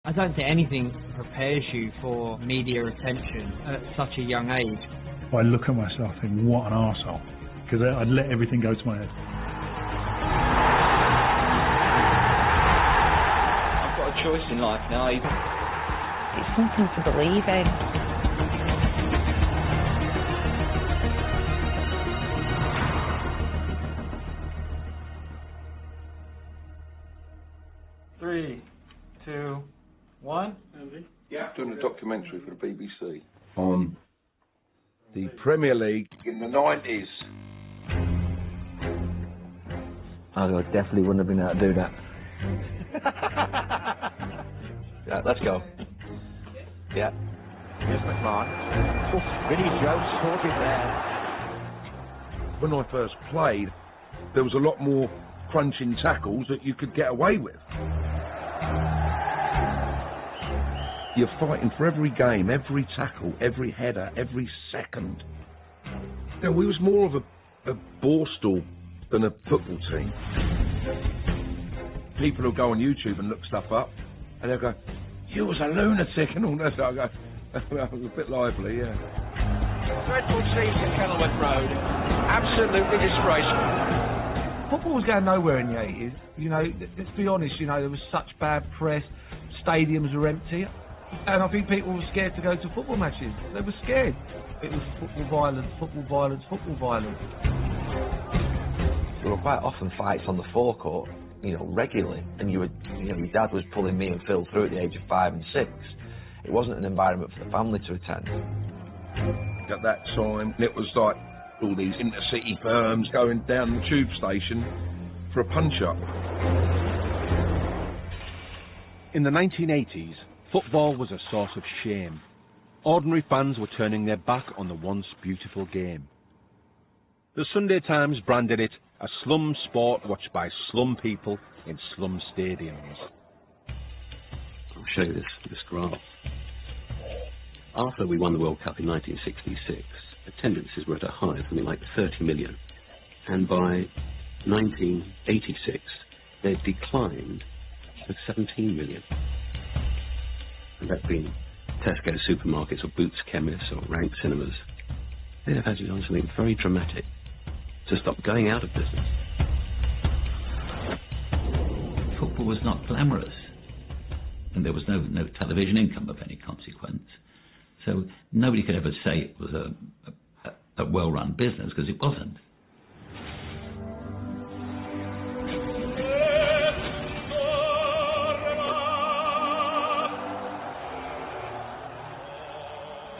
I don't think anything prepares you for media attention at such a young age. I look at myself and think, what an arsehole, because I'd let everything go to my head. I've got a choice in life now. It's something to believe in. Three, 2, 1. Yeah, doing a documentary for the BBC on the Premier League in the 90s. I definitely wouldn't have been able to do that. Yeah, let's go. Yeah. Here's McMahon. Vinnie Jones talking there. When I first played, there was a lot more crunching tackles that you could get away with. You're fighting for every game, every tackle, every header, every second. You know, we was more of a borstal than a football team. People will go on YouTube and look stuff up, and they'll go, "You was a lunatic," and all that. I go, "That was a bit lively, yeah." Dreadful scenes at Kenilworth Road. Absolutely disgraceful. Football was going nowhere in the 80s. You know, let's be honest, you know, there was such bad press, stadiums were empty, and I think people were scared to go to football matches. They were scared. It was football violence, football violence, football violence. There were quite often fights on the forecourt, you know, regularly, and your dad was pulling me and Phil through at the age of 5 and 6. It wasn't an environment for the family to attend. At that time, it was like all these intercity firms going down the tube station for a punch-up. In the 1980s, football was a source of shame. Ordinary fans were turning their back on the once beautiful game. The Sunday Times branded it a slum sport watched by slum people in slum stadiums. I'll show you this graph. After we won the World Cup in 1966, attendances were at a high of something like 30 million. And by 1986, they'd declined to 17 million. And that's been Tesco supermarkets or Boots chemists or Rank cinemas. They have had to do something very dramatic to stop going out of business. Football was not glamorous, and there was no television income of any consequence. So nobody could ever say it was a well-run business, because it wasn't.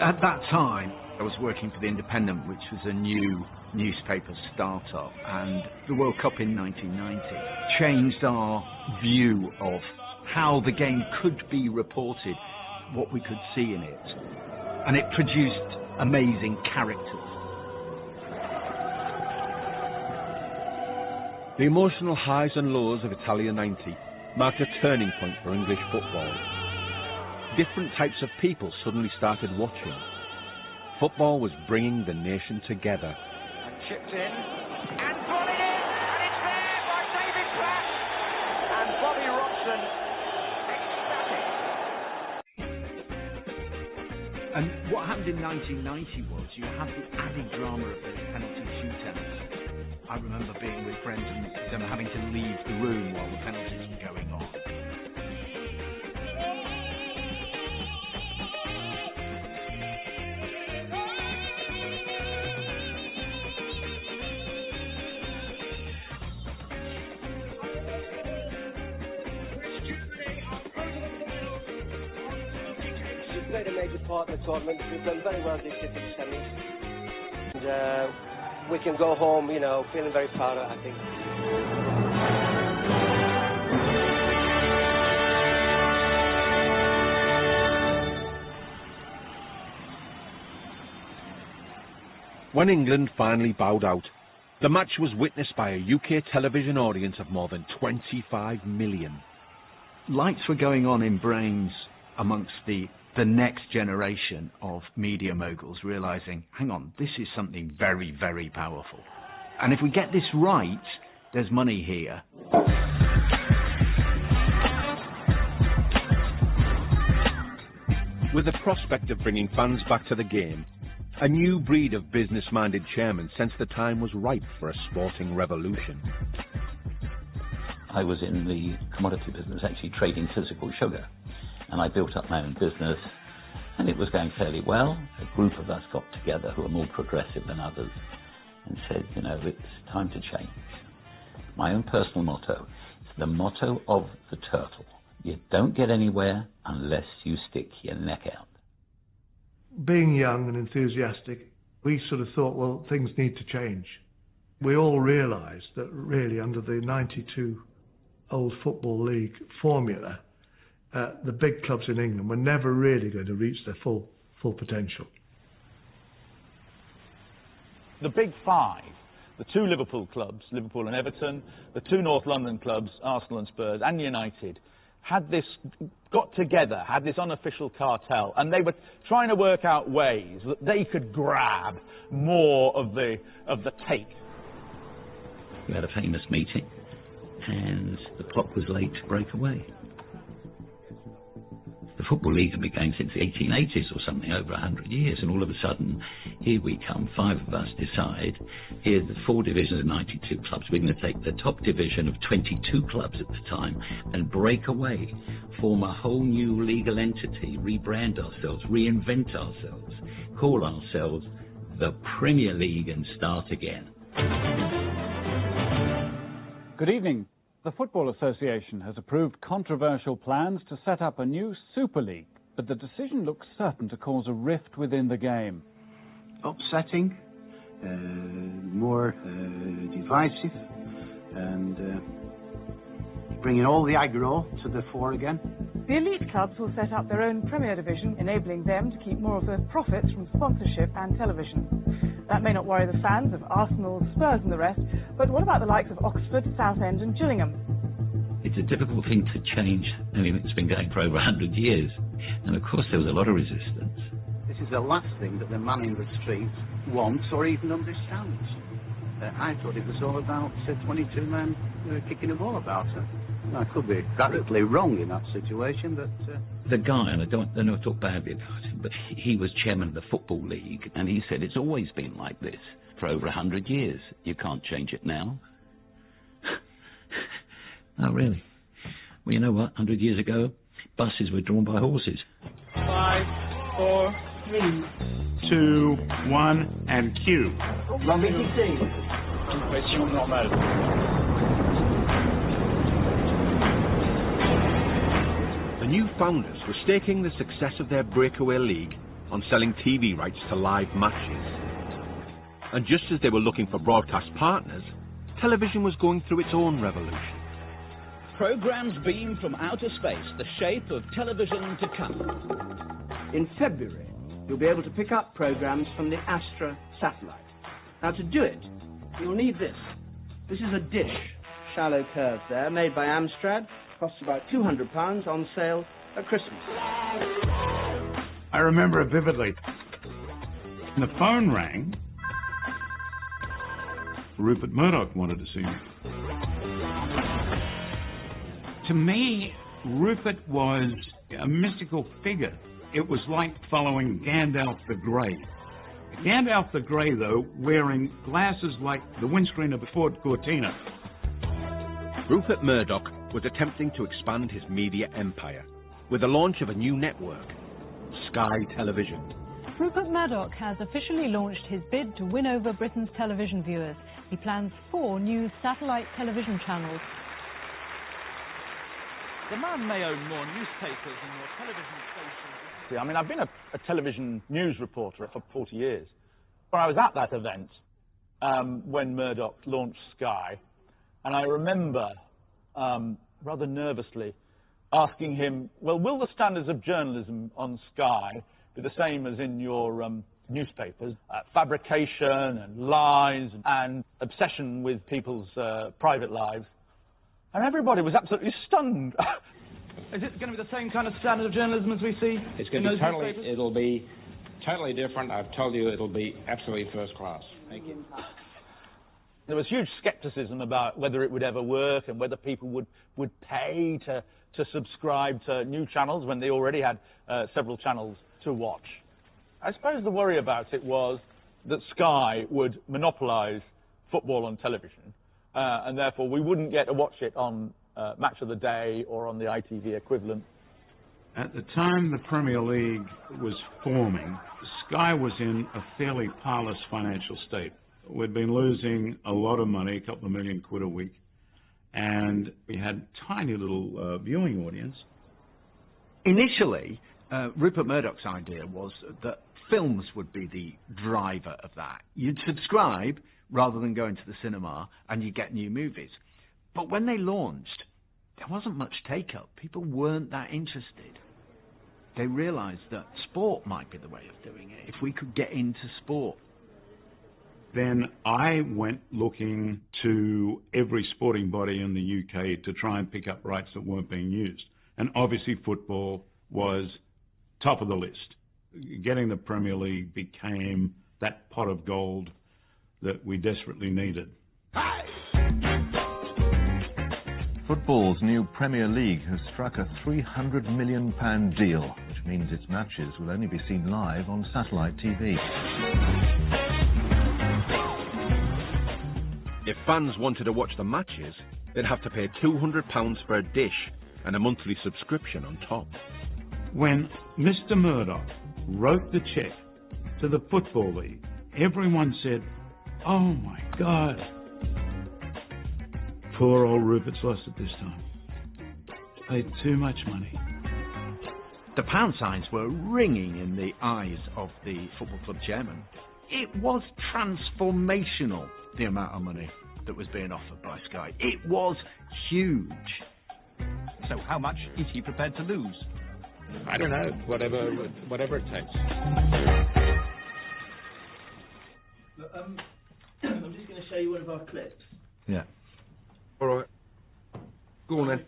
At that time, I was working for The Independent, which was a new newspaper start-up, and the World Cup in 1990 changed our view of how the game could be reported, what we could see in it, and it produced amazing characters. The emotional highs and lows of Italia '90 marked a turning point for English football. Different types of people suddenly started watching. Football was bringing the nation together. And chipped in, and volleyed in, and it's there by David Platt, and Bobby Robson, ecstatic. And what happened in 1990 was you had the added drama of those penalty shootouts. I remember being with friends and them having to leave the room while the penalties were going on. Played a major part in the tournament. We've done very well this year for the semis. And we can go home, you know, feeling very proud of it, I think. When England finally bowed out, the match was witnessed by a UK television audience of more than 25 million. Lights were going on in brains amongst the next generation of media moguls, realising, hang on, this is something very, very powerful. And if we get this right, there's money here. With the prospect of bringing fans back to the game, a new breed of business-minded chairmen sensed the time was ripe for a sporting revolution. I was in the commodity business, actually trading physical sugar, and I built up my own business, and it was going fairly well. A group of us got together who are more progressive than others and said, you know, it's time to change. My own personal motto, it's the motto of the turtle. You don't get anywhere unless you stick your neck out. Being young and enthusiastic, we sort of thought, well, things need to change. We all realised that really under the 92 Old Football League formula, the big clubs in England were never really going to reach their full potential. The big five, the two Liverpool clubs, Liverpool and Everton, the two North London clubs, Arsenal and Spurs, and United, got together, had this unofficial cartel, and they were trying to work out ways that they could grab more of the take. We had a famous meeting, and the clock was late to break away. The Football League had been going since the 1880s or something, over 100 years, and all of a sudden, here we come, 5 of us decide, here's the 4 divisions of 92 clubs, we're going to take the top division of 22 clubs at the time and break away, form a whole new legal entity, rebrand ourselves, reinvent ourselves, call ourselves the Premier League and start again. Good evening. The Football Association has approved controversial plans to set up a new Super League, but the decision looks certain to cause a rift within the game. Upsetting, more divisive, and bringing all the aggro to the fore again. The elite clubs will set up their own Premier Division, enabling them to keep more of the profits from sponsorship and television. That may not worry the fans of Arsenal, Spurs and the rest, but what about the likes of Oxford, Southend and Gillingham? It's a difficult thing to change anything that's been going for over 100 years. And of course there was a lot of resistance. This is the last thing that the man in the street wants or even understands. I thought it was all about 22 men kicking a ball about. I could be radically wrong in that situation, but... The guy, and I don't know if I talk badly about him, but he was chairman of the Football League, and he said it's always been like this for over 100 years. You can't change it now. Oh, really? Well, you know what? 100 years ago, buses were drawn by horses. 5, 4, 3, 2, 1, and cue. Impression normale. The new founders were staking the success of their breakaway league on selling TV rights to live matches. And just as they were looking for broadcast partners, television was going through its own revolution. Programs beam from outer space, the shape of television to come. In February, you'll be able to pick up programs from the Astra satellite. Now, to do it, you'll need this. This is a dish, shallow curve there, made by Amstrad. Costs about £200 on sale at Christmas. I remember it vividly. The phone rang. Rupert Murdoch wanted to see me. To me, Rupert was a mystical figure. It was like following Gandalf the Grey. Gandalf the Grey, though, wearing glasses like the windscreen of a Ford Cortina. Rupert Murdoch was attempting to expand his media empire with the launch of a new network, Sky Television. Rupert Murdoch has officially launched his bid to win over Britain's television viewers. He plans 4 new satellite television channels. The man may own more newspapers and more television stations. See, I mean, I've been a television news reporter for 40 years. But I was at that event when Murdoch launched Sky, and I remember rather nervously asking him, well, will the standards of journalism on Sky be the same as in your newspapers? Fabrication and lies and obsession with people's private lives. And everybody was absolutely stunned. Is it going to be the same kind of standard of journalism as we see? It's going to be it'll be totally different. I've told you it'll be absolutely first class. Thank you. There was huge scepticism about whether it would ever work and whether people would pay to subscribe to new channels when they already had several channels to watch. I suppose the worry about it was that Sky would monopolise football on television, and therefore we wouldn't get to watch it on Match of the Day or on the ITV equivalent. At the time the Premier League was forming, Sky was in a fairly parlous financial state. We'd been losing a lot of money, a couple of million quid a week, and we had a tiny little viewing audience. Initially, Rupert Murdoch's idea was that films would be the driver of that. You'd subscribe rather than going to the cinema, and you get new movies. But when they launched, there wasn't much take-up. People weren't that interested. They realised that sport might be the way of doing it, if we could get into sport. Then I went looking to every sporting body in the UK to try and pick up rights that weren't being used. And obviously football was top of the list. Getting the Premier League became that pot of gold that we desperately needed. Football's new Premier League has struck a £300 million deal, which means its matches will only be seen live on satellite TV. If fans wanted to watch the matches, they'd have to pay £200 for a dish and a monthly subscription on top. When Mr. Murdoch wrote the cheque to the Football League, everyone said, "Oh my God, poor old Rupert's lost it this time. Paid too much money." The pound signs were ringing in the eyes of the football club chairman. It was transformational, the amount of money that was being offered by Sky. It was huge. So how much is he prepared to lose? I don't know, whatever it takes. Look, I'm just going to show you one of our clips. Yeah. All right. Go on then.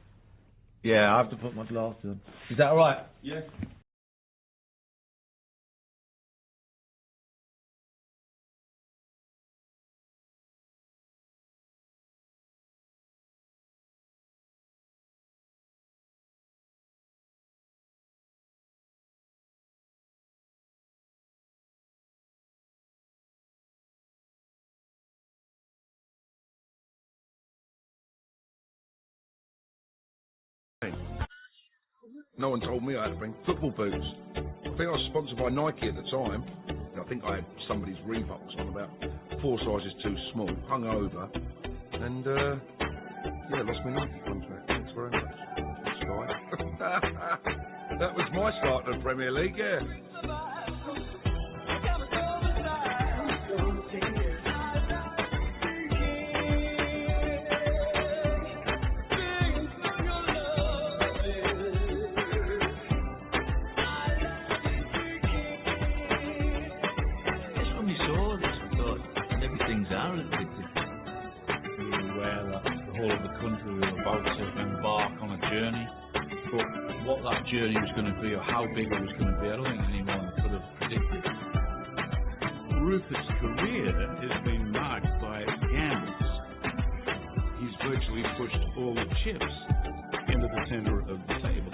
Yeah, I have to put my glasses on. Is that all right? Yeah. No one told me I had to bring football boots. I think I was sponsored by Nike at the time. I think I had somebody's Reeboks on, about 4 sizes too small, hung over, and yeah, lost my Nike contract. Thanks very much, Sky. That was my start to the Premier League, yeah. Journey was going to be, or how big it was going to be, I don't think anyone could have predicted. Rupert's career has been marked by gambles. He's virtually pushed all the chips into the center of the table.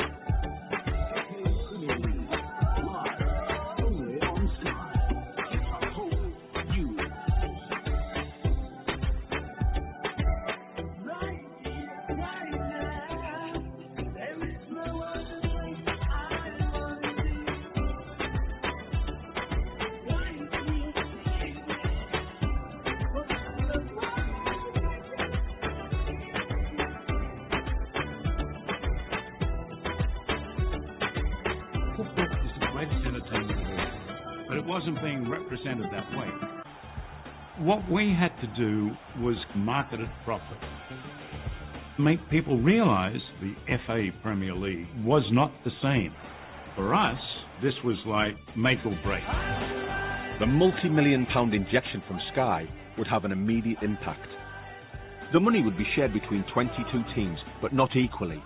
Wasn't being represented that way. What we had to do was market it properly. Make people realise the FA Premier League was not the same. For us, this was like make or break. The multi-million-pound injection from Sky would have an immediate impact. The money would be shared between 22 teams, but not equally.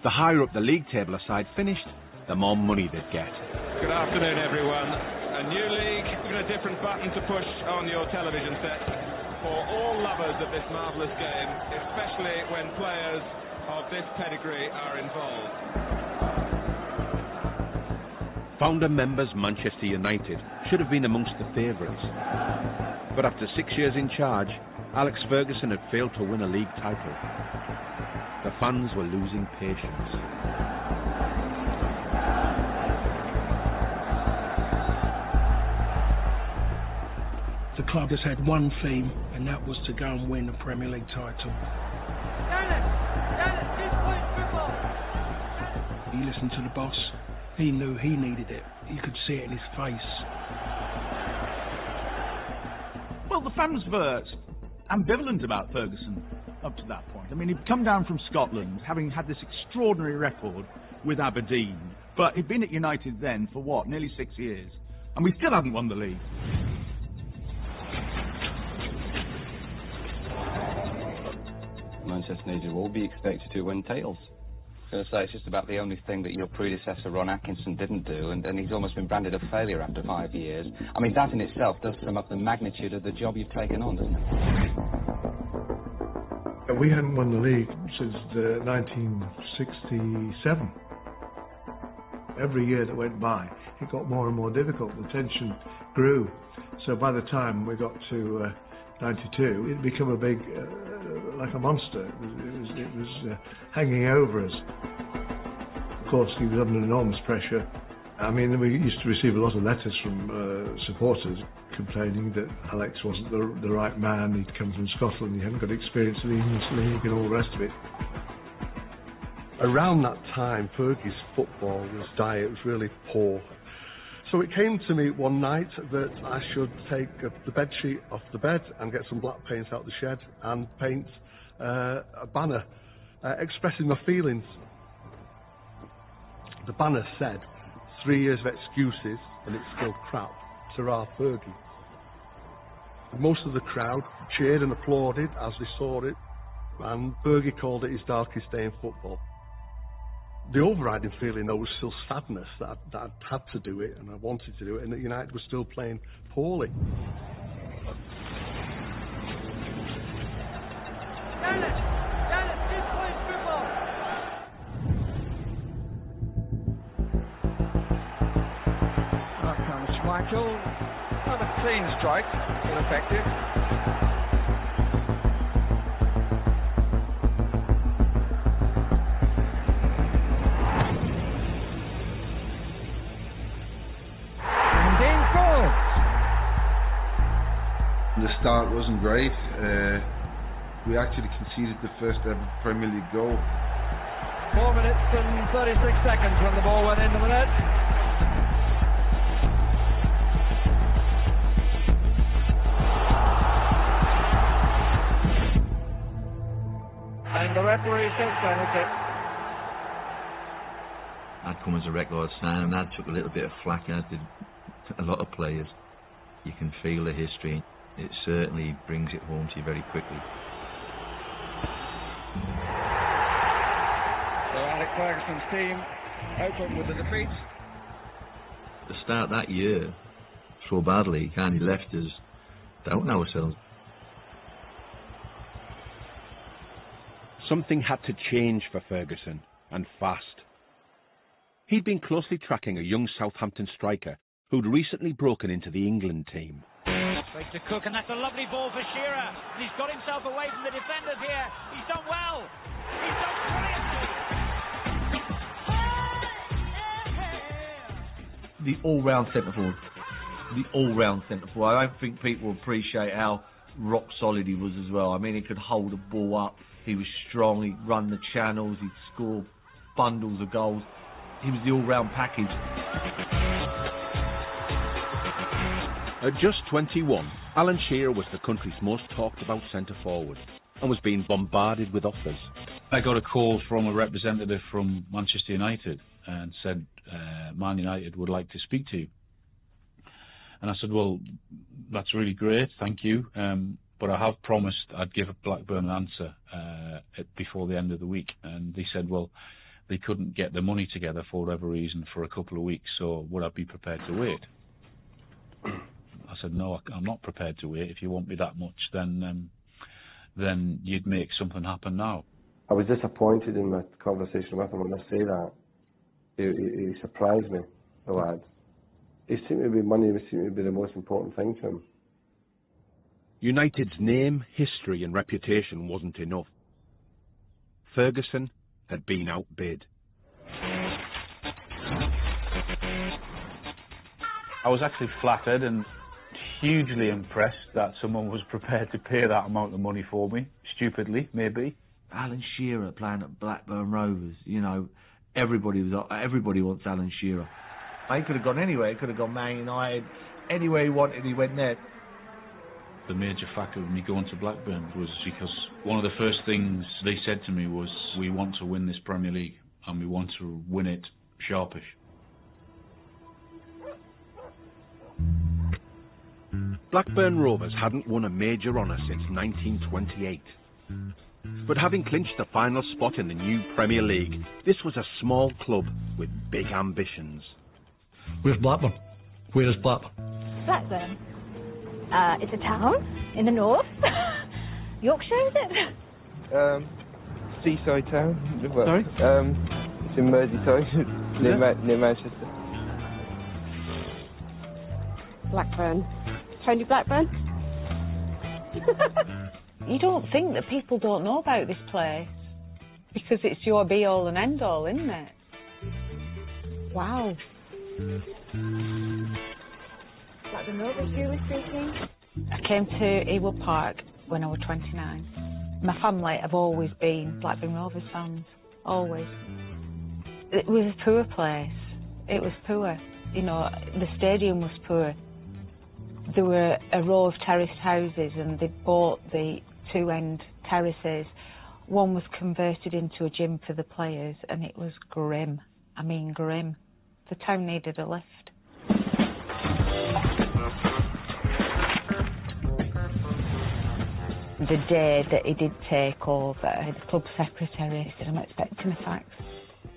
The higher up the league table a side finished, the more money they'd get. Good afternoon, everyone. A new league, even a different button to push on your television set. for all lovers of this marvellous game, especially when players of this pedigree are involved. Founder members Manchester United should have been amongst the favourites. But after 6 years in charge, Alex Ferguson had failed to win a league title. The fans were losing patience. The club has had one theme, and that was to go and win a Premier League title. He listened to the boss. He knew he needed it. You could see it in his face. Well, the fans were ambivalent about Ferguson up to that point. I mean, he'd come down from Scotland, having had this extraordinary record with Aberdeen, but he'd been at United then for what, nearly 6 years, and we still hadn't won the league. Manchester United will be expected to win titles. I was going to say, it's just about the only thing that your predecessor Ron Atkinson didn't do, and he's almost been branded a failure after 5 years. I mean, that in itself does sum up the magnitude of the job you've taken on, doesn't it? We hadn't won the league since 1967. Every year that went by, it got more and more difficult. The tension grew. So by the time we got to 92, it became a big, like a monster. It was hanging over us. Of course, he was under enormous pressure. I mean, we used to receive a lot of letters from supporters complaining that Alex wasn't the right man. He'd come from Scotland, he hadn't got experience in the English league and all the rest of it. Around that time, Fergie's football was dire, it was really poor. So it came to me one night that I should take the bedsheet off the bed and get some black paint out the shed and paint a banner expressing my feelings. The banner said, 3 years of excuses and it's still crap, Sir Fergie. Most of the crowd cheered and applauded as they saw it, and Fergie called it his darkest day in football. The overriding feeling, though, was still sadness that I'd had to do it and I wanted to do it, and that United was still playing poorly. Up comes Schmeichel. Not a clean strike, but effective. The start wasn't great. We actually conceded the first ever Premier League goal. 4 minutes and 36 seconds when the ball went into the net. And the referee says penalty. I'd come as a record sign and I took a little bit of flack, as did a lot of players. You can feel the history. It certainly brings it home to you very quickly. So Alex Ferguson's team opened with the defeat. The start that year, so badly, kind of left us doubting ourselves. Something had to change for Ferguson, and fast. He'd been closely tracking a young Southampton striker who'd recently broken into the England team. Straight to Cook, and that's a lovely ball for Shearer. And he's got himself away from the defenders here. He's done well. He's done brilliantly. The all-round centre-forward. The all-round centre-forward. I don't think people appreciate how rock-solid he was as well. I mean, he could hold a ball up. He was strong. He'd run the channels. He'd score bundles of goals. He was the all-round package. At just 21, Alan Shearer was the country's most talked about centre-forward and was being bombarded with offers. I got a call from a representative from Manchester United and said, Man United would like to speak to you. And I said, well, that's really great, thank you, but I have promised I'd give Blackburn an answer before the end of the week. And they said, well, they couldn't get the money together for whatever reason for a couple of weeks, so would I be prepared to wait? I said, no, I'm not prepared to wait. If you want me that much, then you'd make something happen now. I was disappointed in my conversation with him when I say that. He surprised me, the lad. He seemed to be money, seemed to be the most important thing to him. United's name, history and reputation wasn't enough. Ferguson had been outbid. I was actually flattered and hugely impressed that someone was prepared to pay that amount of money for me, stupidly, maybe. Alan Shearer playing at Blackburn Rovers, you know, everybody wants Alan Shearer. He could have gone anywhere. He could have gone Man United, anywhere he wanted, he went there. The major factor of me going to Blackburn was because one of the first things they said to me was, we want to win this Premier League and we want to win it sharpish. Blackburn Rovers hadn't won a major honour since 1928. But having clinched the final spot in the new Premier League, this was a small club with big ambitions. Where's Blackburn? Where is Blackburn? Blackburn? It's a town in the north. Yorkshire, is it? Seaside town. Sorry? It's in Merseyside, near Manchester. Blackburn. Tony Blackburn? You don't think that people don't know about this place because it's your be-all and end-all, isn't it? Wow. Blackburn Rovers, you were speaking? I came to Ewood Park when I was 29. My family have always been Blackburn Rovers fans, always. It was a poor place. It was poor. You know, the stadium was poor. There were a row of terraced houses and they bought the two-end terraces. One was converted into a gym for the players and it was grim. I mean grim. The town needed a lift. The day that he did take over, the club secretary said, I'm expecting a fax.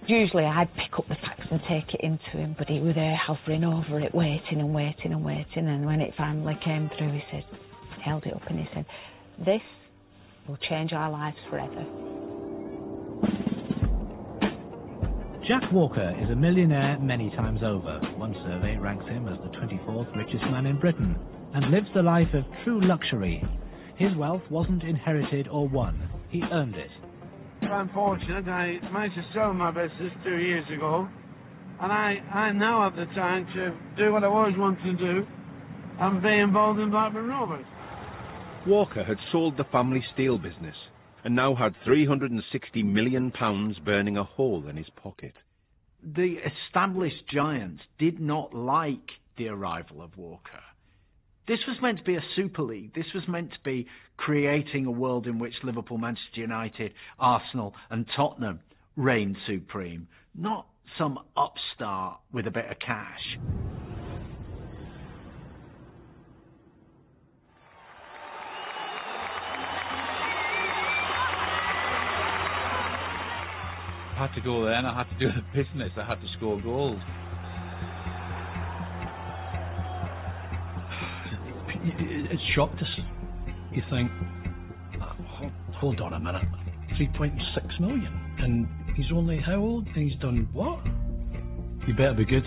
Usually I'd pick up the fax and take it into him, but he was there hovering over it, waiting and waiting and waiting, and when it finally came through, he held it up and he said, this will change our lives forever. Jack Walker is a millionaire many times over. One survey ranks him as the 24th richest man in Britain and lives the life of true luxury. His wealth wasn't inherited or won. He earned it. I'm fortunate. I managed to sell my business 2 years ago, and I now have the time to do what I always wanted to do and be involved in Blackburn Rovers. Walker had sold the family steel business and now had £360 million burning a hole in his pocket. The established giants did not like the arrival of Walker. This was meant to be a Super League. This was meant to be creating a world in which Liverpool, Manchester United, Arsenal and Tottenham reigned supreme, not some upstart with a bit of cash. I had to go there and I had to do the business. I had to score goals. It shocked us. You think, hold on a minute, 3.6 million, and he's only how old? And he's done what? You better be good.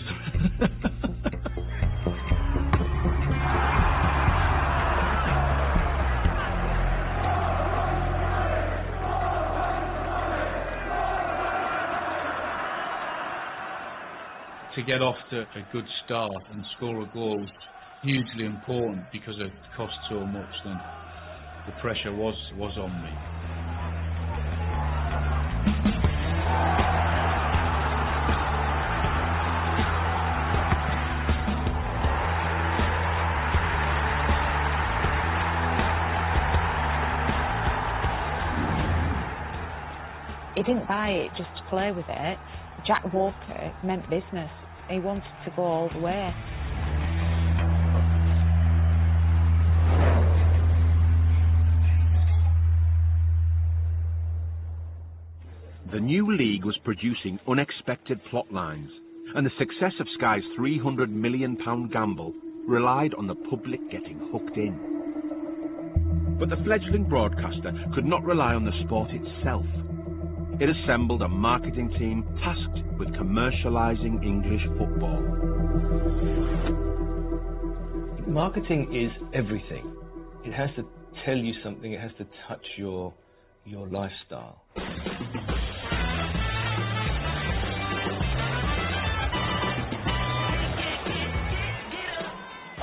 To get off to a good start and score a goal was hugely important because it cost so much. Then the pressure was on me. He didn't buy it just to play with it. Jack Walker meant business. He wanted to go all the way. The new league was producing unexpected plot lines, and the success of Sky's £300 million gamble relied on the public getting hooked in. But the fledgling broadcaster could not rely on the sport itself. It assembled a marketing team tasked with commercialising English football. Marketing is everything. It has to tell you something, it has to touch your lifestyle.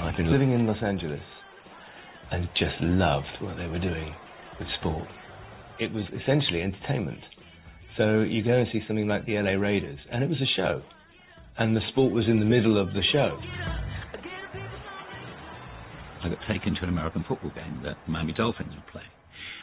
I've been living in Los Angeles and just loved what they were doing with sport. It was essentially entertainment. So you go and see something like the LA Raiders, and it was a show. And the sport was in the middle of the show. I got taken to an American football game that Miami Dolphins were playing.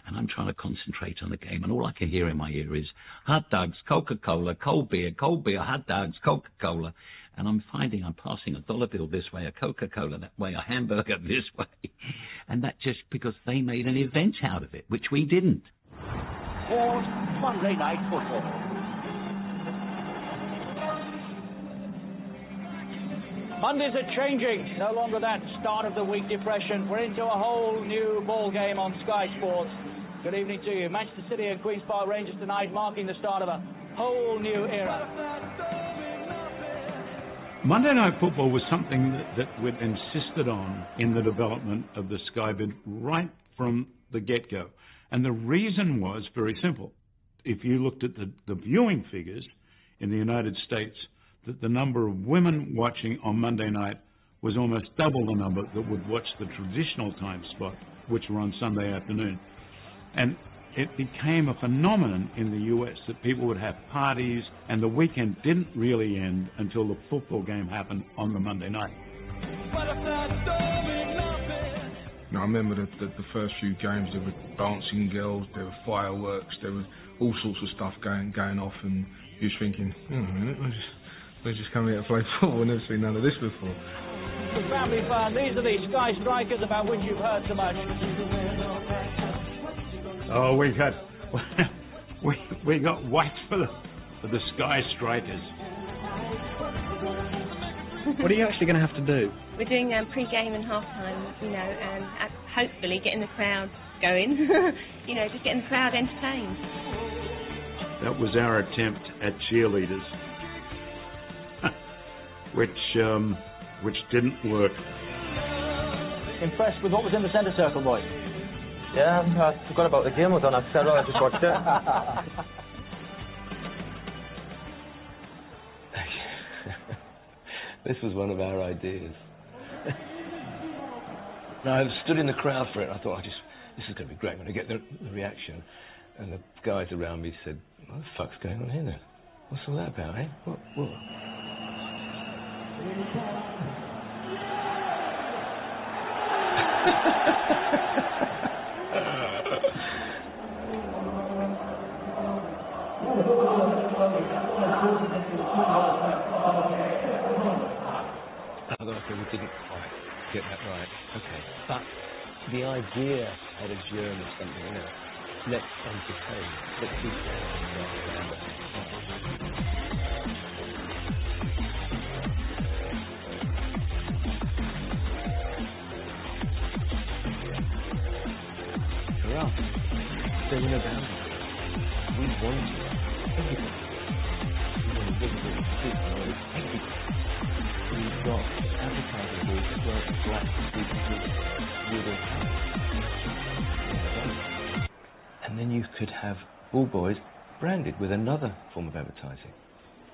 And I'm trying to concentrate on the game, and all I can hear in my ear is hot dogs, Coca-Cola, cold beer, hot dogs, Coca-Cola. And I'm finding I'm passing a dollar bill this way, a Coca-Cola that way, a hamburger this way. And that just because they made an event out of it, which we didn't. For Monday Night Football. Mondays are changing. No longer that start of the week depression. We're into a whole new ball game on Sky Sports. Good evening to you. Manchester City and Queen's Park Rangers tonight, marking the start of a whole new era. Monday Night Football was something that we'd insisted on in the development of the Sky bid right from the get-go. And the reason was very simple. If you looked at the viewing figures in the United States, that the number of women watching on Monday night was almost double the number that would watch the traditional time slot, which were on Sunday afternoon. And it became a phenomenon in the US that people would have parties, and the weekend didn't really end until the football game happened on the Monday night. Now, I remember the first few games, there were dancing girls, there were fireworks, there was all sorts of stuff going off, and you was thinking, we're just coming here to play football, I've never seen none of this before. The family fan, these are the Sky Strikers about which you've heard so much. Oh, we got whacked for the Sky Strikers. What are you actually going to have to do? We're doing pre-game and half-time, and hopefully getting the crowd going, just getting the crowd entertained. That was our attempt at cheerleaders, which didn't work. Impressed with what was in the centre circle, boy? Yeah, I forgot about the game. I don't have to I just watched it. This was one of our ideas. Now, I stood in the crowd for it. I thought, this is going to be great when I get the reaction. And the guys around me said, what the fuck's going on here then? What's all that about, eh? What? Okay, we didn't quite get that right. Okay, but the idea had a germ of something in it. Let's entertain. Let's keep For us, there were no boundaries. We wanted everything. We wanted visible, food, everything. We've got advertising rules, black people with and then you could have ball boys branded with another form of advertising.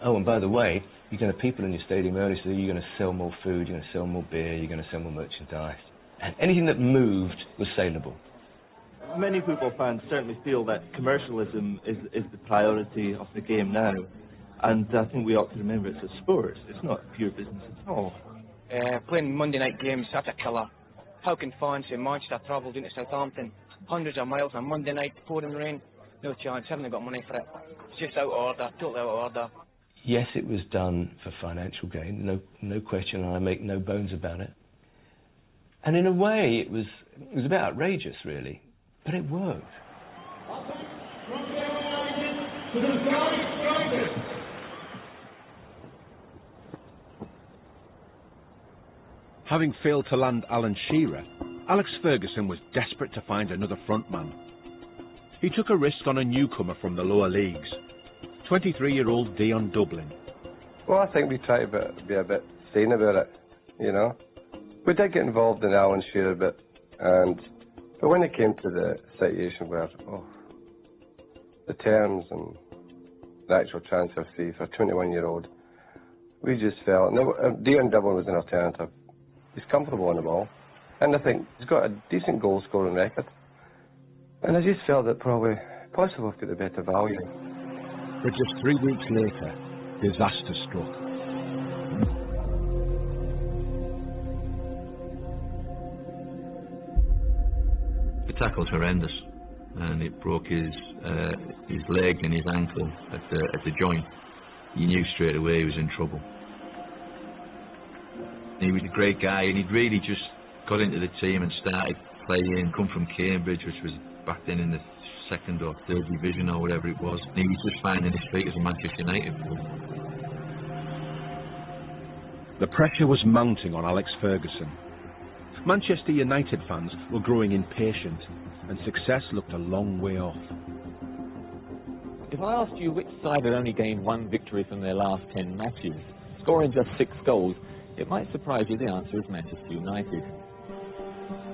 Oh, and by the way, you're going to have people in your stadium early, so you're going to sell more food, you're going to sell more beer, you're going to sell more merchandise. And anything that moved was saleable. Many football fans certainly feel that commercialism is the priority of the game now. And I think we ought to remember it's a sport. It's not pure business at all. Playing Monday night games, that's a killer. How can fans in Manchester travel into Southampton hundreds of miles on Monday night, pouring rain? No chance, haven't got money for it. It's just out of order, totally out of order. Yes, it was done for financial gain, no question, and I make no bones about it. And in a way, it was a bit outrageous, really, but it worked. Having failed to land Alan Shearer, Alex Ferguson was desperate to find another frontman. He took a risk on a newcomer from the lower leagues, 23-year-old Dion Dublin. Well, I think we try to be a bit sane about it, you know. We did get involved in Alan Shearer a bit, but when it came to the situation where, the terms and the actual transfer fee for a 21-year-old, we just felt, no, Dion Dublin was an alternative. He's comfortable on the ball, and I think he's got a decent goal-scoring record. And I just felt that possibly we've got a better value. But just 3 weeks later, disaster struck. The tackle's horrendous, and it broke his leg and his ankle at the joint. You knew straight away he was in trouble. He was a great guy, and he'd really just got into the team and started playing, come from Cambridge, which was back then in the 2nd or 3rd division or whatever it was. And he was just finding his feet as a Manchester United player. The pressure was mounting on Alex Ferguson. Manchester United fans were growing impatient, and success looked a long way off. If I asked you which side had only gained 1 victory from their last 10 matches, scoring just 6 goals, it might surprise you the answer is Manchester United.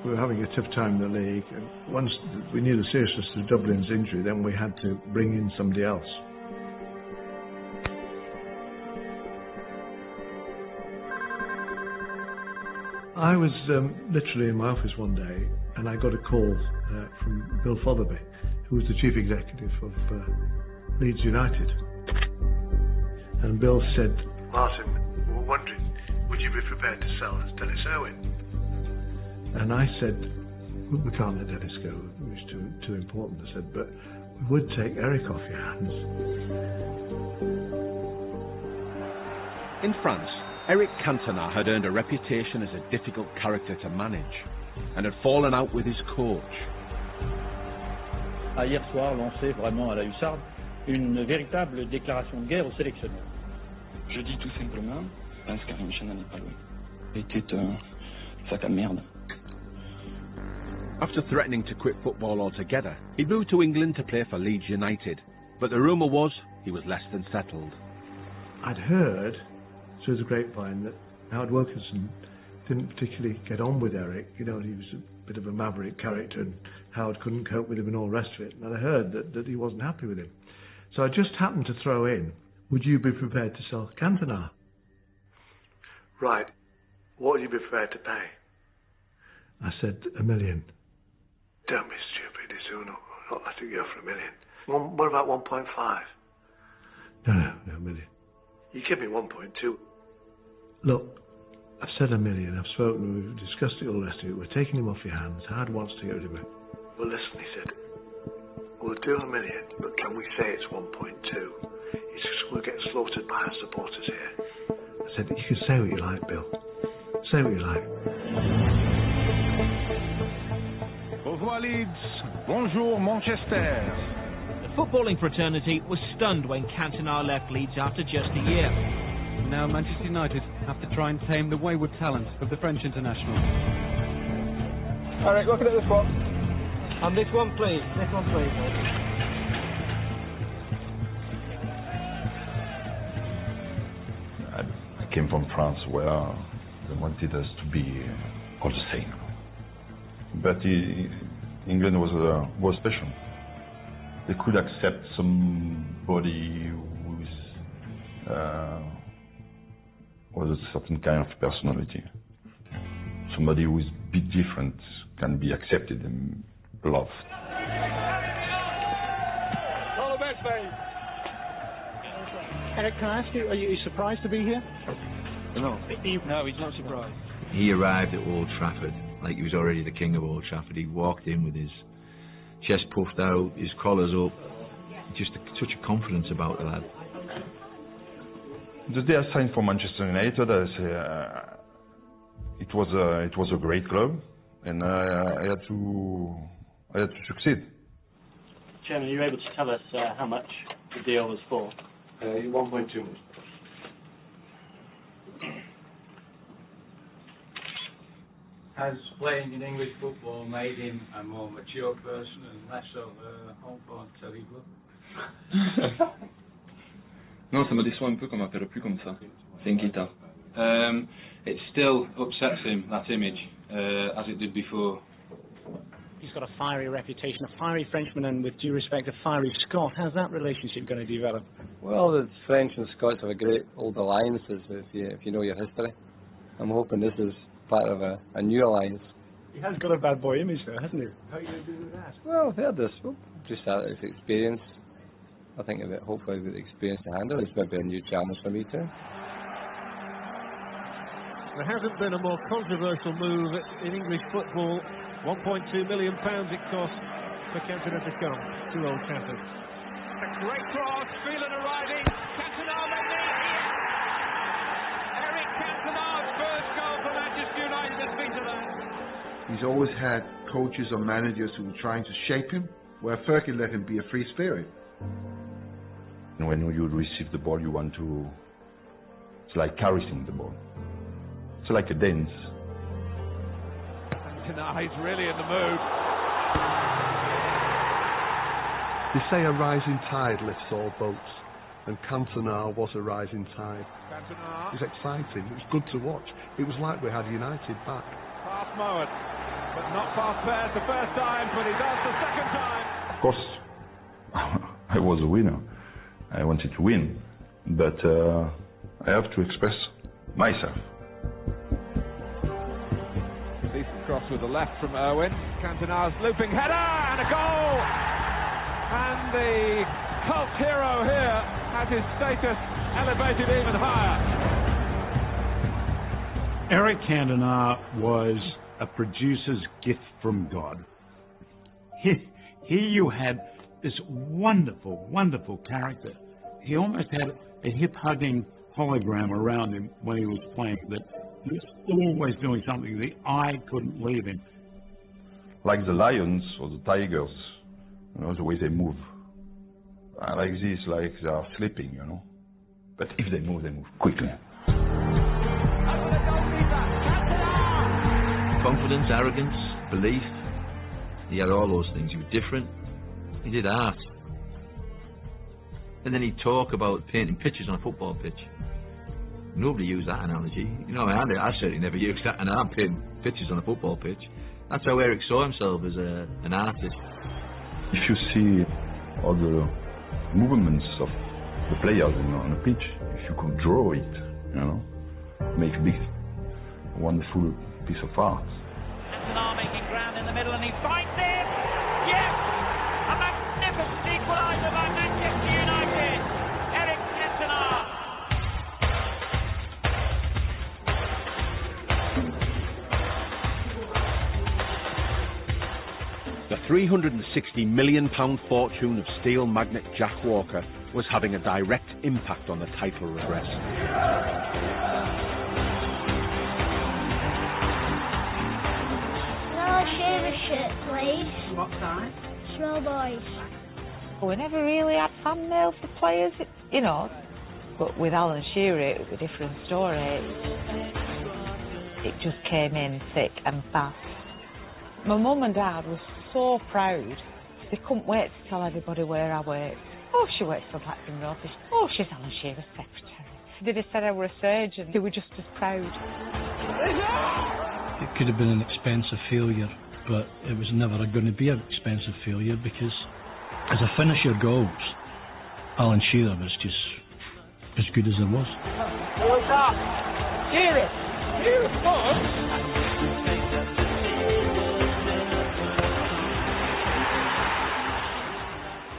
We were having a tough time in the league, and once we knew the seriousness of Dublin's injury, then we had to bring in somebody else. I was literally in my office one day, and I got a call from Bill Fotherby, who was the chief executive of Leeds United. And Bill said, "Martin, we're wondering, would you be prepared to sell us Dennis Irwin?" And I said, "We can't let Dennis go, it was too important." I said, "But we would take Eric off your hands." In France, Eric Cantona had earned a reputation as a difficult character to manage, and had fallen out with his coach. A hier soir lancé vraiment à la hussarde une véritable déclaration de guerre au sélectionneur. Je dis tout simplement, parce qu'Alain Chenin n'est pas loin. Était un sac à merde. After threatening to quit football altogether, he moved to England to play for Leeds United, but the rumour was he was less than settled. I'd heard through the grapevine that Howard Wilkinson didn't particularly get on with Eric. You know, he was a bit of a maverick character, and Howard couldn't cope with him and all the rest of it. And I heard that he wasn't happy with him. So I just happened to throw in, "Would you be prepared to sell Cantona?" "Right. What would you be prepared to pay?" I said, $1 million. "Don't be stupid, Isu. Not letting go for $1 million. What about 1.5? No, $1 million. You give me 1.2. Look, I've said $1 million. I've spoken. We've discussed it, all the rest of it. We're taking him off your hands. Howard wants to get rid of him." "Well, listen," he said. "We'll do $1 million, but can we say it's 1.2? It's just we'll get slaughtered by our supporters here." I said, "You can say what you like, Bill. Say what you like." Au revoir Leeds. Bonjour Manchester. The footballing fraternity was stunned when Cantona left Leeds after just a year. Now Manchester United have to try and tame the wayward talent of the French international. Alright, looking at this one. And this one, please. This one, please. I came from France where they wanted us to be all the same. But England was special. They could accept somebody who was a certain kind of personality. Somebody who is a bit different can be accepted and loved. All the best, mate. Eric, can I ask you, are you surprised to be here? No, he's not surprised. He arrived at Old Trafford like he was already the king of Old Trafford. He walked in with his chest puffed out, his collar's up, just such a confidence about the lad. The day I signed for Manchester United, I say it was a great club, and I had to succeed. Chairman, are you able to tell us how much the deal was for? 1.2 million. Has playing in English football made him a more mature person and less of a enfant terrible? Non, ça m'a déçu un peu qu'on m'appelle plus comme ça. C'est une guitare. It still upsets him, that image, as it did before. He's got a fiery reputation, a fiery Frenchman, and with due respect, a fiery Scot. How's that relationship going to develop? Well, the French and Scots have a great old alliances if you know your history. I'm hoping this is part of a new alliance. He has got a bad boy image though, hasn't he? How are you going to do with that? Well, I've heard this. Well, just out of experience. I think of it, hopefully with the experience to handle it. It's maybe a new challenge for me too. There hasn't been a more controversial move in English football. £1.2 million it cost for Cantona to come to Old Trafford. A great cross, Phelan arriving. Cantona maybe. Eric Cantona's first goal for Manchester United has been to that. He's always had coaches or managers who were trying to shape him, where Fergie let him be a free spirit. When you receive the ball, you want to... It's like caressing the ball. It's like a dance. He's really in the mood. They say a rising tide lifts all boats, and Cantona was a rising tide. Cantona. It was exciting, it was good to watch. It was like we had United back. Past Moen, but not past Pears the first time, but he does the second time. Of course, I was a winner. I wanted to win, but I have to express myself. Decent cross with the left from Irwin. Cantona's looping header and a goal! And the cult hero here has his status elevated even higher. Eric Cantona was a producer's gift from God. Here you had this wonderful, wonderful character. He almost had a hip-hugging hologram around him when he was playing, that he was always doing something the eye couldn't leave him. Like the lions or the tigers, you know, the way they move. I like this, like they are sleeping, you know. But if they move quickly. Confidence, arrogance, belief. He had all those things. He was different. He did art. And then he'd talk about painting pictures on a football pitch. Nobody used that analogy. You know, I certainly never used that, and I'm painting pictures on a football pitch. That's how Eric saw himself, as an artist. If you see all the movements of the players on the pitch, if you could draw it, you know, make a big, wonderful piece of art. Cantona making ground in the middle, and he finds it! Yes! A magnificent equaliser by Manchester United! Eric Cantona! The £360 million fortune of steel magnate Jack Walker was having a direct impact on the title race. No, share a shirt, please. What size? Small boys. We never really had fan mail for players, you know, but with Alan Shearer it was a different story. It just came in thick and fast. My mum and dad were so proud. They couldn't wait to tell everybody where I worked. Oh, she works for Blackburn Rovers. Oh, she's Alan Shearer's secretary. They just said I were a surgeon. They were just as proud. It could have been an expensive failure, but it was never going to be an expensive failure because as a finisher goes, Alan Shearer was just as good as there was. What's up? Shearer! Shearer!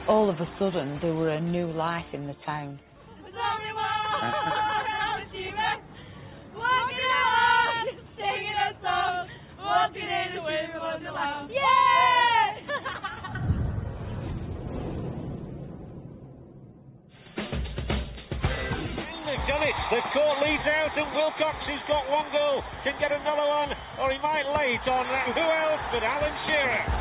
All of a sudden, there were a new life in the town. There's only one! Walking along, singing a song, walking in the wind, wonderland. Yeah! They've done it. The court leads out, and Wilcox, who's got one goal, can get another one, or he might lay it on who else but Alan Shearer.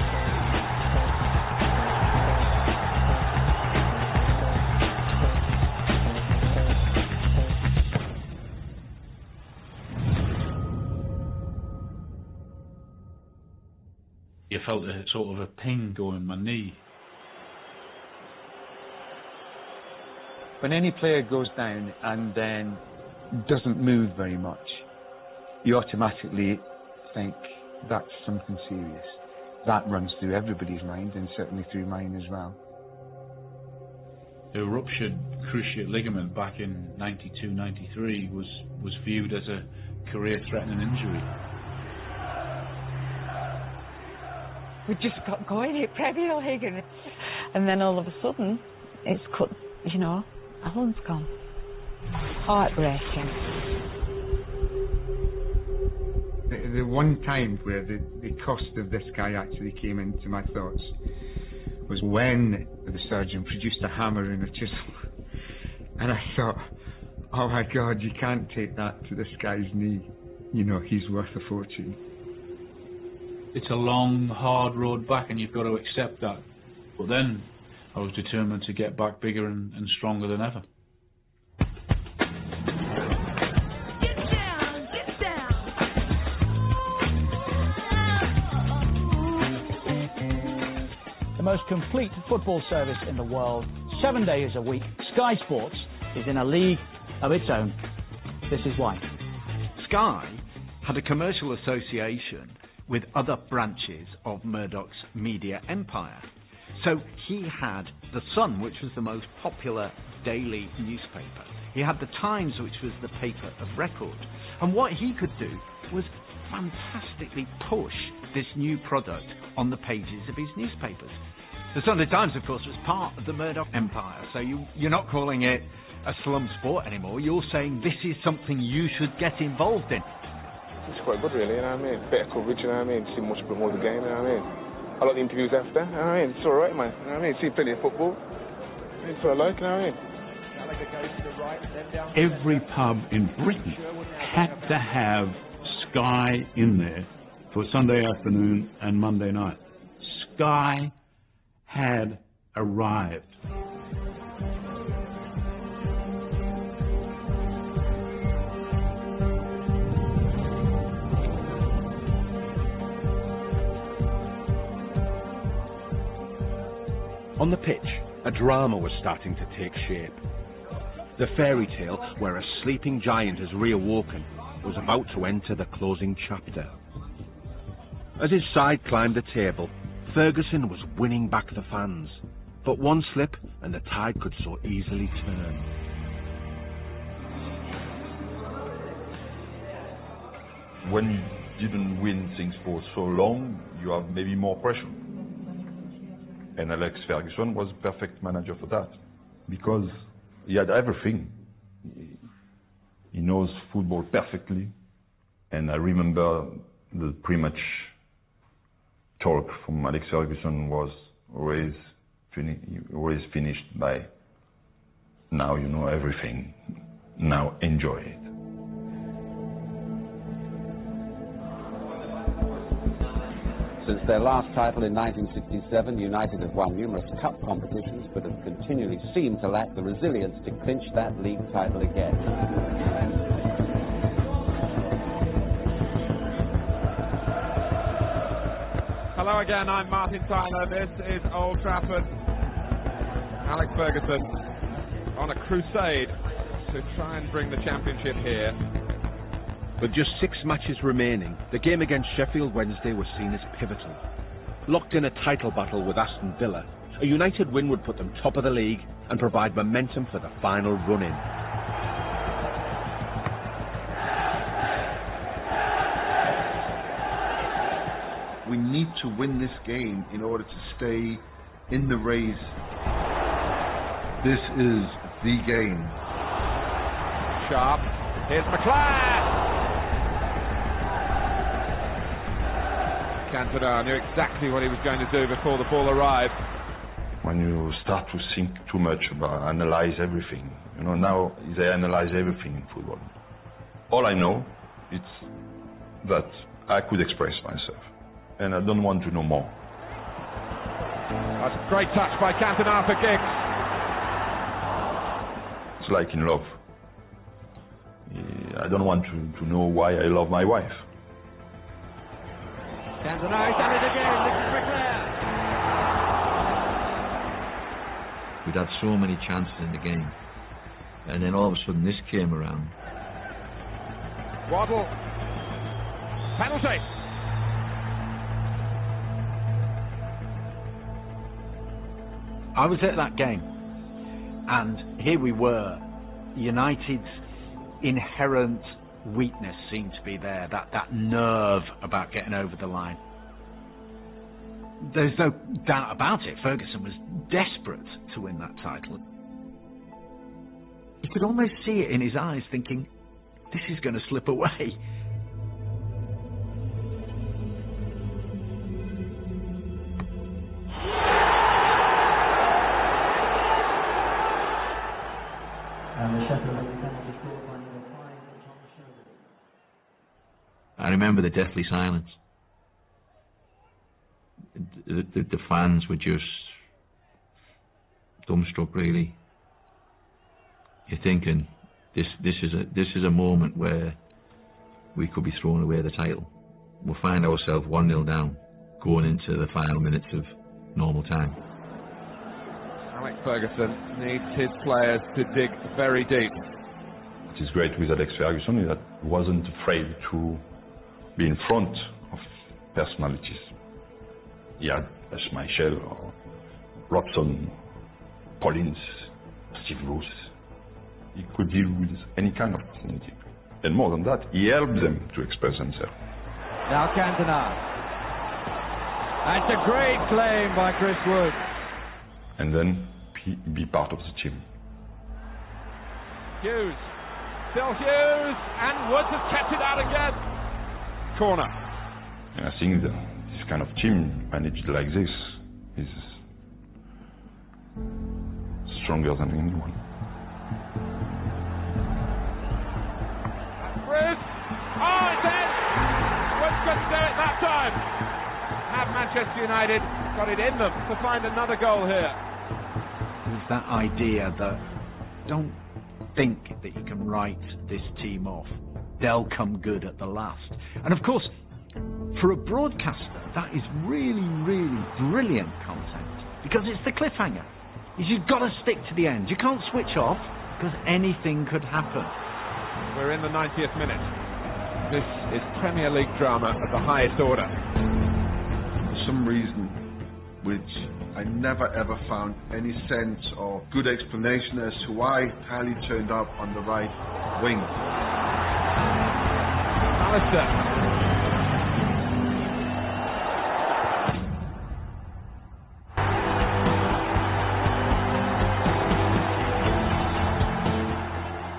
You felt a sort of a ping go in my knee. When any player goes down and then doesn't move very much, you automatically think that's something serious. That runs through everybody's mind, and certainly through mine as well. The ruptured cruciate ligament back in 92-93 was viewed as a career-threatening injury. We just got going at Premier League, and then all of a sudden, it's cut, you know, Alan's gone. Heartbreaking. The one time where the cost of this guy actually came into my thoughts was when the surgeon produced a hammer and a chisel. And I thought, oh my God, you can't take that to this guy's knee. You know, he's worth a fortune. It's a long, hard road back, and you've got to accept that. But then I was determined to get back bigger and stronger than ever. The most complete football service in the world, 7 days a week. Sky Sports is in a league of its own. This is why. Sky had a commercial association with other branches of Murdoch's media empire. So he had The Sun, which was the most popular daily newspaper. He had The Times, which was the paper of record. And what he could do was fantastically push this new product on the pages of his newspapers. The Sunday Times, of course, was part of the Murdoch empire, so you're not calling it a slum sport anymore. You're saying this is something you should get involved in. It's quite good, really, you know what I mean? Better coverage, you know what I mean? See much more of the game, you know what I mean? I like the interviews after, you know what I mean? It's alright, man, you know what I mean? See plenty of football. It's what I like, you know what I mean? Every pub in Britain had to have Sky in there for Sunday afternoon and Monday night. Sky had arrived. On the pitch, a drama was starting to take shape. The fairy tale, where a sleeping giant has reawoken, was about to enter the closing chapter. As his side climbed the table, Ferguson was winning back the fans, but one slip and the tide could so easily turn. When you didn't win things for so long, you have maybe more pressure. And Alex Ferguson was a perfect manager for that, because he had everything. He knows football perfectly, and I remember the pre-match talk from Alex Ferguson was always finished by, now you know everything, now enjoy it. Since their last title in 1967, United have won numerous cup competitions, but have continually seemed to lack the resilience to clinch that league title again. Hello again, I'm Martin Tyler. This is Old Trafford. Alex Ferguson on a crusade to try and bring the championship here. With just 6 matches remaining, the game against Sheffield Wednesday was seen as pivotal. Locked in a title battle with Aston Villa, a United win would put them top of the league and provide momentum for the final run-in. We need to win this game in order to stay in the race. This is the game. Sharp. Here's McLeod. Cantona knew exactly what he was going to do before the ball arrived. When you start to think too much about analyze everything, you know, now they analyze everything in football. All I know is that I could express myself, and I don't want to know more. That's a great touch by Cantona for Giggs. It's like in love. I don't want to know why I love my wife. Cantona, he's done it again. This is Bricklair. We'd had so many chances in the game, and then all of a sudden this came around. Waddle. Penalty. I was at that game, and here we were. United's inherent weakness seemed to be there, that nerve about getting over the line. There's no doubt about it. Ferguson was desperate to win that title. You could almost see it in his eyes, thinking, this is going to slip away. I remember the deathly silence. The fans were just dumbstruck, really. You're thinking, this is a moment where we could be throwing away the title. We'll find ourselves 1-0 down, going into the final minutes of normal time. Alex Ferguson needs his players to dig very deep. What is great with Alex Ferguson is that he wasn't afraid to be in front of personalities. He had Schmeichel, or Robson, Collins, Steve Bruce. He could deal with any kind of personality. And more than that, he helped them to express themselves. Now Cantona. That's a great claim by Chris Wood. And then be part of the team. Hughes. Still Hughes. And Woods has kept it out again. Corner. And I think that this kind of team managed like this is stronger than anyone. Bruce. Oh, it's in. Woods couldn't do it that time. Have Manchester United got it in them to find another goal here. There's that idea that don't think that you can write this team off. They'll come good at the last. And of course, for a broadcaster, that is really, really brilliant content, because it's the cliffhanger. You've got to stick to the end. You can't switch off, because anything could happen. We're in the 90th minute. This is Premier League drama at the highest order. For some reason, which I never ever found any sense or good explanation as to why Halley turned up on the right wing. Alistair.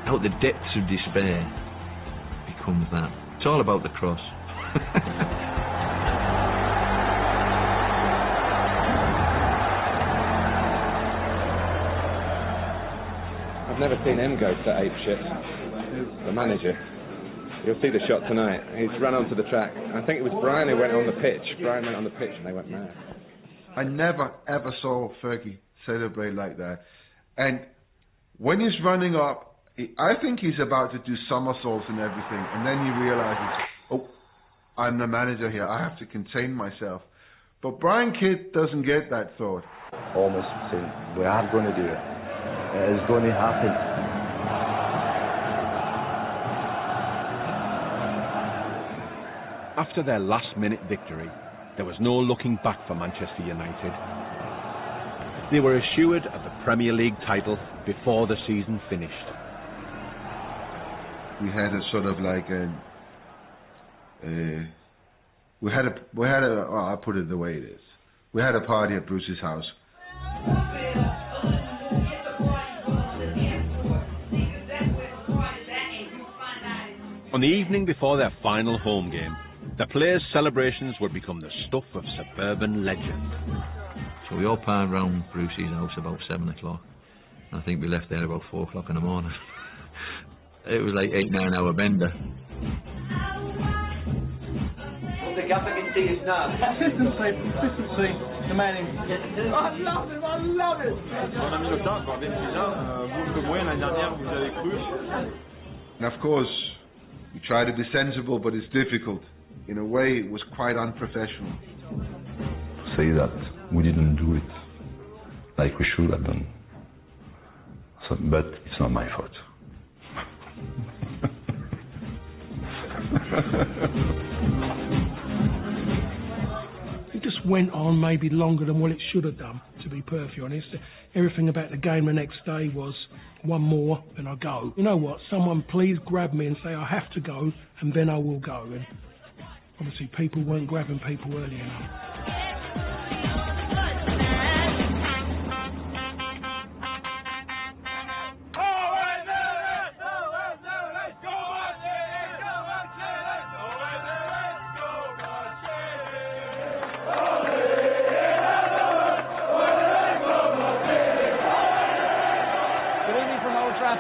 Out the depths of despair becomes that. It's all about the cross. I've never seen him go to ape shit. The manager. You'll see the shot tonight. He's run onto the track. I think it was Brian who went on the pitch. Brian went on the pitch and they went mad. I never ever saw Fergie celebrate like that. And when he's running up, I think he's about to do somersaults and everything, and then he realizes, oh, I'm the manager here, I have to contain myself. But Brian Kidd doesn't get that thought. Almost saying, we are going to do it. It is going to happen. After their last-minute victory, there was no looking back for Manchester United. They were assured of the Premier League title before the season finished. We had a sort of like I'll put it the way it is. We had a party at Bruce's house. On the evening before their final home game, the players' celebrations would become the stuff of suburban legend. So we all piled round Bruce's house about 7 o'clock. I think we left there about 4 o'clock in the morning. It was like 8-9 hour bender. The gaffer can see us now. Consistency, demanding. I love it, I love it. On a mis le temps, vous le moins l'année dernière, vous avez cru. And of course, we try to be sensible, but it's difficult. in a way, it was quite unprofessional. Say that we didn't do it like we should have done. So, but it's not my fault. It just went on maybe longer than what it should have done, to be perfectly honest. Everything about the game the next day was one more and I go. You know what, someone please grab me and say I have to go and then I will go. And obviously people weren't grabbing people early enough.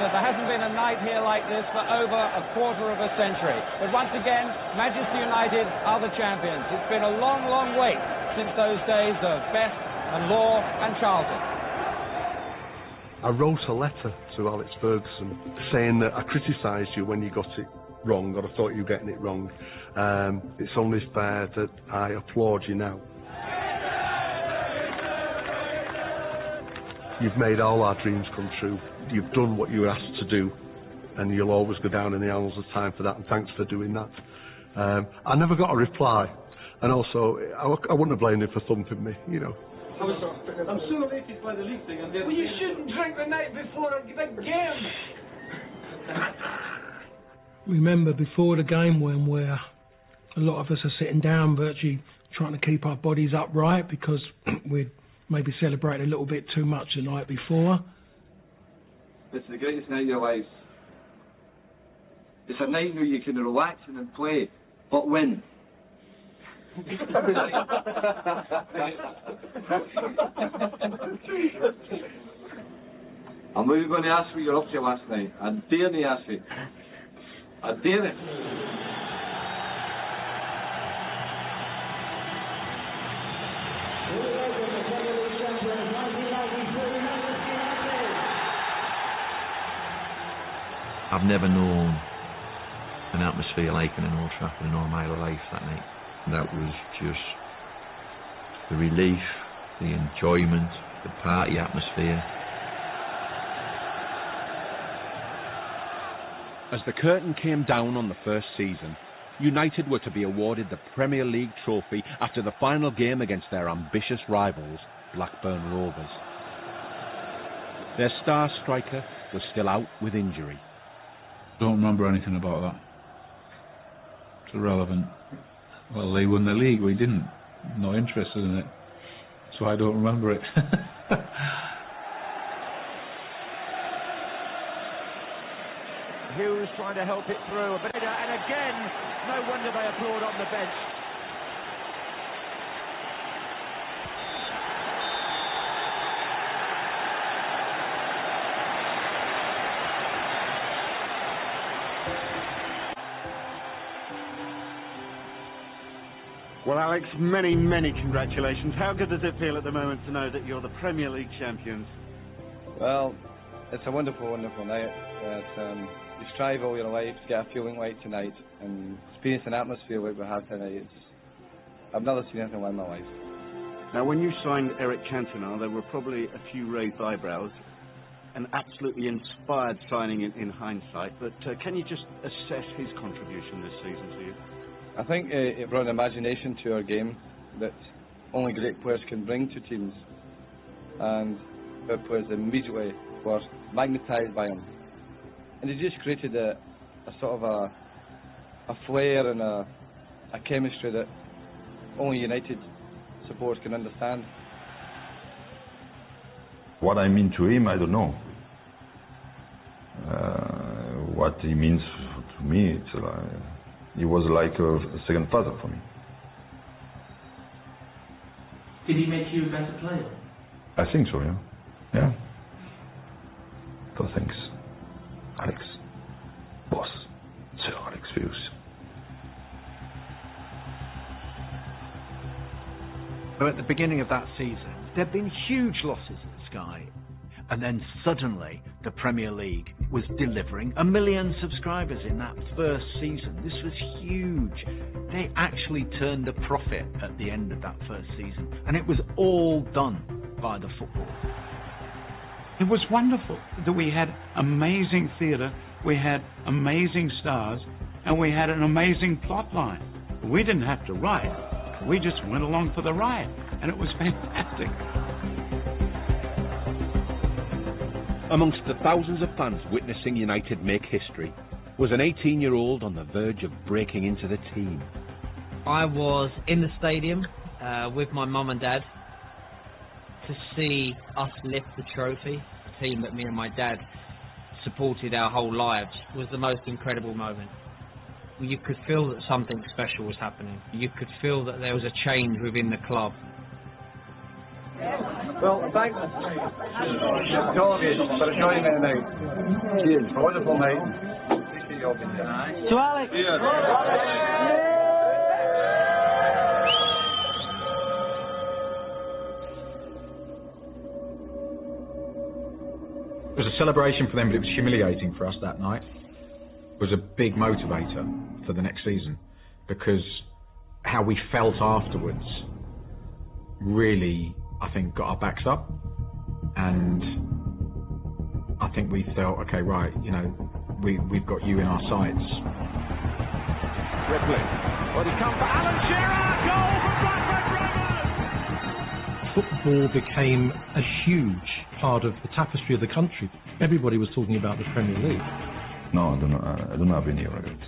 There hasn't been a night here like this for over a quarter of a century. But once again, Manchester United are the champions. It's been a long, long wait since those days of Best and Law and Charlton. I wrote a letter to Alex Ferguson saying that I criticised you when you got it wrong, or I thought you were getting it wrong. It's only fair that I applaud you now. You've made all our dreams come true. You've done what you were asked to do, and you'll always go down in the annals of time for that, and thanks for doing that. I never got a reply, and also, I wouldn't have blamed him for thumping me, you know. I'm so elated by the league thing. Well, you shouldn't drink the night before a big game. Remember before the game when a lot of us are sitting down virtually trying to keep our bodies upright because we'd maybe celebrate a little bit too much the night before. It's the greatest night of your lives. It's a night where you can relax and play, but win. I'm not even going to ask what you're up to last night. I dare not ask you. I dare it. I've never known an atmosphere like in an Old Trafford in all my life that night. That was just the relief, the enjoyment, the party atmosphere. As the curtain came down on the first season, United were to be awarded the Premier League trophy after the final game against their ambitious rivals, Blackburn Rovers. Their star striker was still out with injury. Don't remember anything about that. It's irrelevant. Well, they won the league, we didn't. No interest in it. So I don't remember it. Hughes trying to help it through. And again, no wonder they applaud on the bench. Well, Alex, many, many congratulations. How good does it feel at the moment to know that you're the Premier League champions? Well, it's a wonderful, wonderful night. You strive all your life to get a feeling like tonight, and experience an atmosphere like we have tonight. I've never seen anything like my life. Now, when you signed Eric Cantona, there were probably a few raised eyebrows. An absolutely inspired signing in hindsight, but can you just assess his contribution this season to you? I think it brought an imagination to our game that only great players can bring to teams, and our players immediately were magnetised by him, and he just created a sort of a flair and a chemistry that only United supporters can understand. What I mean to him, I don't know. What he means to me, he was like a second father for me. Did he make you a better player? I think so, yeah. Yeah. So thanks, Alex. Boss, Sir Alex Ferguson. So at the beginning of that season, there'd been huge losses at Sky. And then suddenly, the Premier League was delivering 1 million subscribers in that first season. This was huge. They actually turned a profit at the end of that first season, and it was all done by the football. It was wonderful that we had amazing theatre, we had amazing stars, and we had an amazing plot line. We didn't have to write, we just went along for the ride, and it was fantastic. Amongst the thousands of fans witnessing United make history was an 18-year-old on the verge of breaking into the team. I was in the stadium with my mum and dad to see us lift the trophy. The team that me and my dad supported our whole lives was the most incredible moment. You could feel that something special was happening. You could feel that there was a change within the club. Well, thanks, Showbiz, for joining me tonight. Cheers. Wonderful night. Appreciate you all being here. To Alex. Cheers. It was a celebration for them, but it was humiliating for us that night. It was a big motivator for the next season, because how we felt afterwards really, I think, got our backs up, and I think we felt, okay, right, you know, we've got you in our sights. Ripley. Well, he comes for Alan Shearer. Goal for Blackburn Rovers. Football became a huge part of the tapestry of the country. Everybody was talking about the Premier League. No, I don't have any regrets.